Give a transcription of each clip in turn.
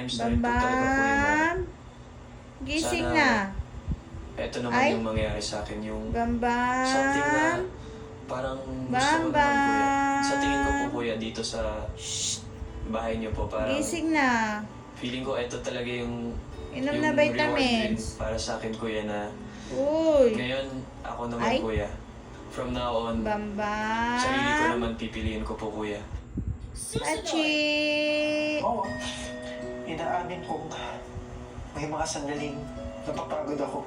times na rin po talaga po yung mga... Bambam. Gising Sana, na. Ito naman Ay. yung mangyayari sa akin, yung something na Bambam. parang gusto ko naman, kuya. Sa tingin ko po, kuya, dito sa bahay niyo po, parang Gising na. feeling ko ito talaga yung Inom na reward din vitamins. para sa akin, kuya, na Uy. ngayon ako naman, Ay. kuya. From now on, Bambam. sarili ko naman pipiliin ko po, kuya. Achi. Oo. Inaamin kong may mga sandaling napapagod ako.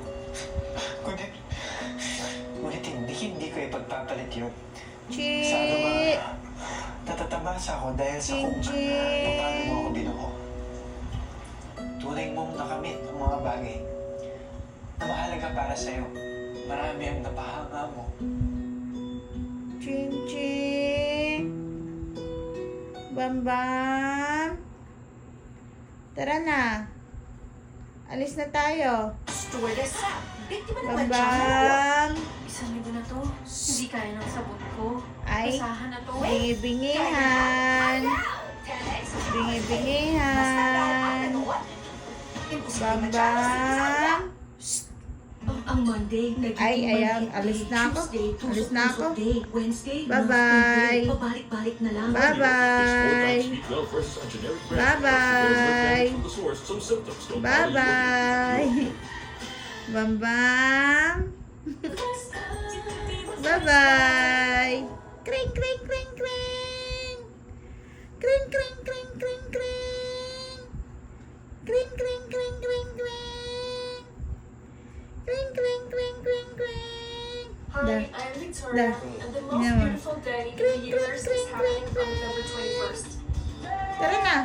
Ngunit hindi ko ipagpapalit yun. Chi. Sa ano natatamasa ako dahil sa kung Chin. paano mo ako binuo. Tunay mong nakamit ang mga bagay na mahalaga para sa'yo. Marami ang napahanga mo. Ching ching. Bambam. Tara na. Alis na tayo. Stewardess, biktima naman siya. Bambam. Isang linggo na to. Hindi kaya ng sabot ko. Ay. Basahan na to. Bingi-bingihan. Bingi-bingihan. Bambam. Ang Monday, nagiging Ay, ayan. Monday, Alis na ako. Tuesday, Alis na ako. Tuesday, Wednesday, Bye-bye. Thursday, pabalik-balik na lang. Bye-bye. Bye-bye. Bye-bye. Bambam. Bye-bye. Kring, kring, kring, kring. Kring, kring, kring, kring, kring. Kring, kring, kring, kring, kring. Kring, kring, kring, kring, kring. Hi, I'm Victoria, and the most Yeah. beautiful day in the universe is happening on November 21st. Tara na.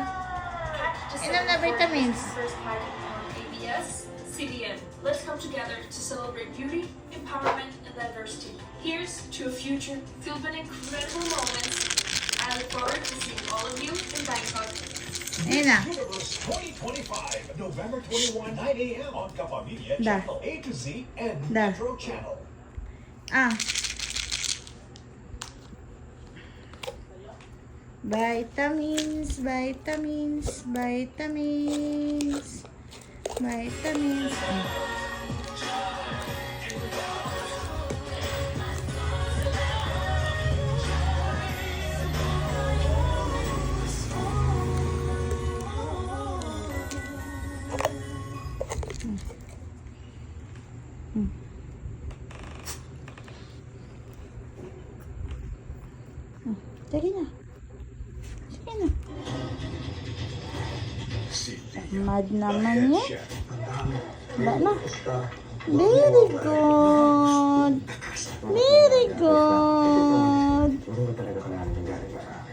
Just Inom na vitamins. First party on ABS, CBN. Let's come together to celebrate beauty, empowerment, and diversity. Here's to a future filled with incredible moments. I look forward to seeing all of you in Bangkok. Ayun na. Universe 2025, November 21, 9 a.m. on Kappa Media, Da. Channel A to Z, and Da. Metro Channel. Ah. Vitamins, vitamins, vitamins. Vitamins. Sige na. Sige na. Mad naman niya. Wala na. Very good. Very good. Siguro talaga ka namin nangyari para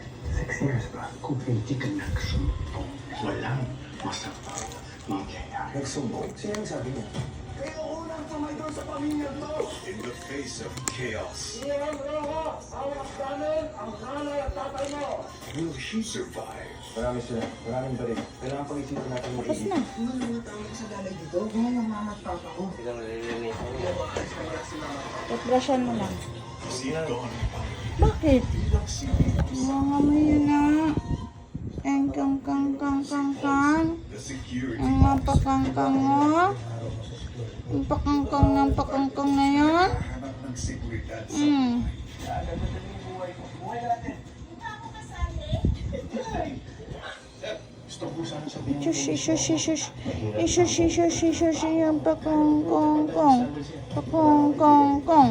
6 years ba? Kung hindi connection, walang masama mangyayari. Nagsumbong? Sino ang sabi niya? Kayo unang tumayo sa pamilya to! In the face of chaos, will he survive? Marami sila. Maraming baril. Kailangan pag-isipan natin mo. Tapos na. Toothbrushan mo lang. Is he gone? Bakit? Mga mo yun na. Ang kang. The security Ang mapakangkang mo. Ang pakangkang na yan. hanap ng seguridad sa Hmm. Gusto ko sana sabihin. Shush. Shush. Ang pakangkang. Pakangkang.